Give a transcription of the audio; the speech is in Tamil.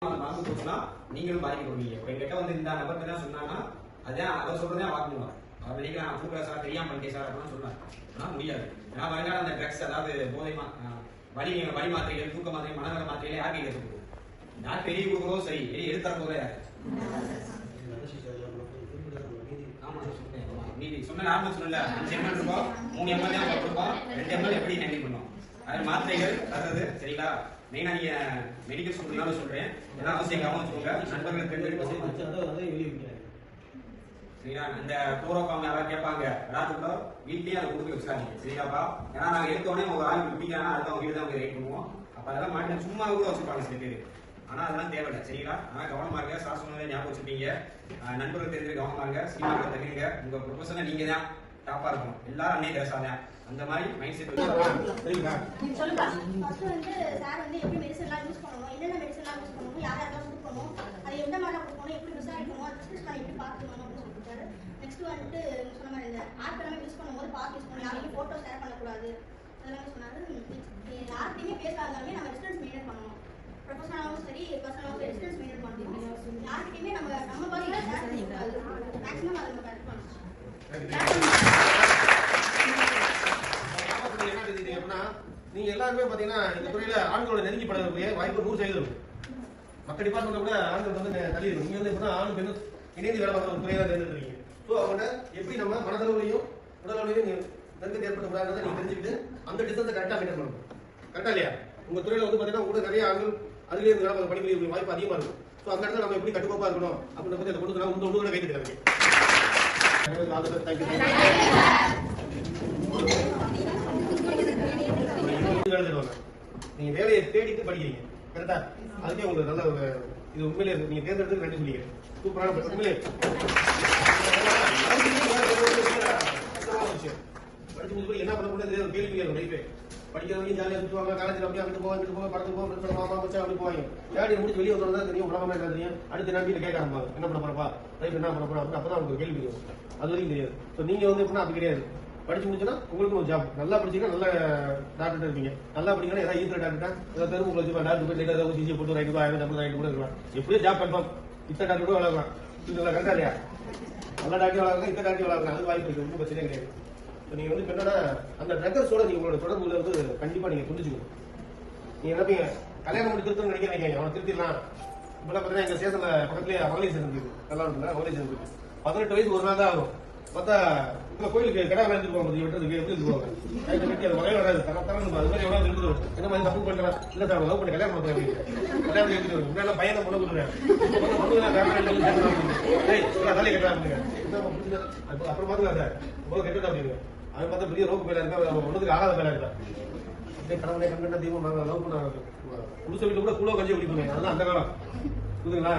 மறந்து போச்சுன்னா நீங்களும் பாதிக்கப்படுவீங்க. இப்போ என்கிட்ட வந்து இந்த நபர் தான் சொன்னாங்கன்னா அதான் அவர் சொல்றதே வாக்குவாங்க. அவர் நினைக்கலாம் நான் கூப்பிட சார் தெரியாம பண்ணிட்டேன் சார் அப்படின்னு சொல்றாங்க. ஆனால் முடியாது. ஏன்னா வருங்கால அந்த ட்ரக்ஸ் அதாவது வலி மாத்திரைகள், தூக்க மாத்திரை, மனநல மாத்திரைகளை யார் கையில் எடுத்து யார் பெரிய கொடுக்குறதோ சரி, வெளியே எடுத்துற போதோ யாரு நீதி சொன்ன நார்மல் சொன்னல 5 ml இருக்கும், 3 ml தான் கொடுப்போம், 2 ml எப்படி ஹேண்டில் பண்ணும். அது மாத்திரைகள் தர்றது சரிங்களா. மெயினா நீங்க மெடிக்கல் ஸ்கூல்னால சொல்றேன், ஏன்னா அவசியம் கவனம் வச்சுக்கோங்க. நண்பர்களுக்கு சரிங்களா. இந்த குளோரோஃபார்ம் யாராவது கேட்பாங்க, டாக்டர் வீட்லயே அதை கொடுத்து வச்சுக்காங்க சரிங்களாப்பா. ஏன்னா நாங்க எடுத்த உடனே ஒரு ஆள் குடிக்கிறாங்கன்னா அடுத்தவங்க வீடு தான் ரேட் பண்ணுவோம். அப்ப அதெல்லாம் மாட்டி சும்மா கூட வச்சுப்பாங்க சில பேர். ஆனா அதெல்லாம் தேவையில்லை சரிங்களா. ஆனா கவனமா இருங்க, சார் சொன்னதை ஞாபகம் வச்சுப்பீங்க. நண்பர்கள் தெரிஞ்சு கவனமா இருங்க, சீமாக்க தகுங்க. உங்க ப்ரொஃபஷனை நீங்க தான் டாப்பா இருக்கணும். எல்லாரும் அன்னை பேசாத அந்த மாதிரி மைண்ட் செட் சரிங்களா. சொல்லுங்க. ஃபர்ஸ்ட் வந்து சார் வந்து எப்படி மெடிசன்லாம் யூஸ் பண்ணணும், என்னென்ன மெடிசன்லாம் யூஸ் பண்ணணும், யார் யாரெல்லாம் கொடுக்கணும், அது எந்த மாதிரி கொடுக்கணும், எப்படி விசாரிக்கணும், அது பிரிஸ்கிரிப்ஷன் எப்படி பார்த்துக்கணும் அப்படின்னு சொல்லிட்டாரு. நெக்ஸ்ட் வந்துட்டு சொன்ன மாதிரி இந்த ஆப் எல்லாமே யூஸ் பண்ணும்போது பார்த்து யூஸ் பண்ணணும், யாரையும் ஃபோட்டோ ஷேர் பண்ணக்கூடாது அதெல்லாம் சொன்னாரு. யார்கிட்டையுமே பேசாதாலுமே நம்ம டிஸ்டன்ஸ் மெயின்டைன் பண்ணணும். ப்ரொஃபஷனலாகவும் சரி பர்சனலாகவும் சரி டிஸ்டன்ஸ் மெயின்டைன் பண்ணணும். யார்கிட்டையுமே நம்ம பர்சனலாக ஷேர் பண்ணிக்கூடாது. மேக்ஸிமம் அதை நம்ம கரெக்ட் பண்ணணும். நீங்க எல்லாருமே பாத்தீங்கன்னா இந்த துறையில ஆண்களோட நெருங்கி படக்கூடிய வாய்ப்பு 100% இருக்கு. மற்ற டிபார்ட்மெண்ட்ல கூட ஆண்கள் வந்து தள்ளி இருக்கு. நீங்க வந்து இப்ப ஆணும் பெண்ணும் இணைந்து வேலை பார்க்குற ஒரு துறையை தான் தேர்ந்தெடுக்கிறீங்க. ஸோ அவங்க எப்படி நம்ம மனதளவுலையும் உடலளவுலையும் நெருக்கத்தை ஏற்படுத்தக்கூடாதுன்றதை நீங்க தெரிஞ்சுக்கிட்டு அந்த டிஸ்டன்ஸை கரெக்டாக மெயின்டைன் பண்ணணும். கரெக்டா இல்லையா? உங்க துறையில வந்து பாத்தீங்கன்னா கூட நிறைய ஆண்கள் அதுலேயே இருந்து வேலை பணிபுரிய வாய்ப்பு அதிகமா இருக்கும். ஸோ அந்த இடத்துல நம்ம எப்படி கட்டுக்கோப்பா இருக்கணும் அப்படின்னு பத்தி அதை கொண்டு சொன்னா ஒன்று கூட கைது நீங்க வேலையை தேடிட்டு படிக்கிறீங்க கரெக்டா. அதுக்கே உங்களுக்கு நல்ல ஒரு இது உண்மையிலே நீங்க தேர்ந்தெடுத்து நன்றி சொல்லிக்கிறேன். சூப்பரான உண்மையிலே படிச்சு முடிச்சு என்ன பண்ண முடியாது ஒரு கேள்வி கேட்கும். லைஃபே படிக்கிறவங்க ஜாலியாக சுற்றுவாங்க, காலேஜில் அப்படியே அங்கிட்டு போவாங்க படத்துக்கு போக மாமா மச்சா அப்படி போவாங்க. தேடி முடிச்சு வெளியே வந்தோம்னா தெரியும் உலகமா என்ன தெரியும். அடுத்த நம்பிக்கை கேட்க ஆரம்பிப்பாங்க, என்ன பண்ண போறப்பா லைஃப் என்ன பண்ண போறோம் அப்படின்னு. அப்பதான் உங்களுக்கு கேள்வி இருக்கும். அது வரைக்கும் தெரியாது. ஸோ நீங்க வந்து எப்படின்னா அப்படி கிடையாது. படிச்சு முடிச்சுன்னா உங்களுக்கு ஒரு ஜாப். நல்லா படிச்சீங்கன்னா நல்ல டாக்டர் இருப்பீங்க. நல்லா படிக்கணும் ஏதாவது ஈஸியாக டாக்டர் ஏதாவது தெருவு வச்சு டாக்டர் போய் ஏதாவது சீசியை போட்டு ரைட்டு டபுள் கூட இருக்கலாம். எப்படியும் ஜாப் கன்ஃபார்ம். இத்தனை டாக்டர் கூட வளர்க்கலாம். இதுல கரெக்டா இல்லையா? நல்ல டாக்டர் வளர்க்கலாம், இத்தனை டாக்டர் வளர்க்கலாம். அது வாய்ப்பு இருக்கு. ரொம்ப பிரச்சனையே கிடையாது. நீங்க வந்து என்னன்னா அந்த ட்ரக்கர்ஸோட நீங்க உங்களோட தொடர்புல வந்து கண்டிப்பா நீங்க புரிஞ்சுக்கணும். நீங்க நினைப்பீங்க கல்யாணம் பண்ணி திருத்தம் நினைக்கிறீங்க, அவனை திருத்திடலாம். இப்பெல்லாம் பாத்தீங்கன்னா எங்க ஸ்டேஷன்ல பக்கத்துலயே மகளிர் சேர்ந்து இருக்கு. நல்லா இருக்குல்ல மகளிர் சேர்ந்து இருக்கு. 18 வயசு ஒரு நாள் தான் ஆகும். பார்த்தா கோயிலுக்கு கடை எடுத்துட்டு போவாங்க, வெட்டுறதுக்கு எப்படி எடுத்துருவாங்க. வெட்டி அது வகையில் வராது. தரம் அது மாதிரி எவ்வளவு எடுத்துட்டு வரும். என்ன மாதிரி தப்பு பண்றேன் இல்ல சார் லவ் பண்ணி கல்யாணம் பண்றேன் கல்யாணம் எடுத்துட்டு வரும். முன்னாடி பையனை பொண்ணு கொடுக்குறேன் தலையை கட்டாங்க. அப்புறம் பாத்துக்கலாம் சார் ரொம்ப கெட்டா அப்படிங்க. அவன் பார்த்தா பெரிய ரோக்கு மேல இருக்கா, ஒன்றுக்கு ஆகாத மேல இருக்கா. அப்படியே கடவுளை கண்கண்டா தீபம் நாங்கள் லவ் பண்ண குடிசை வீட்டு கூட கூழோ கஞ்சி குடிப்போம். அதெல்லாம் அந்த காலம் புரியுதுங்களா.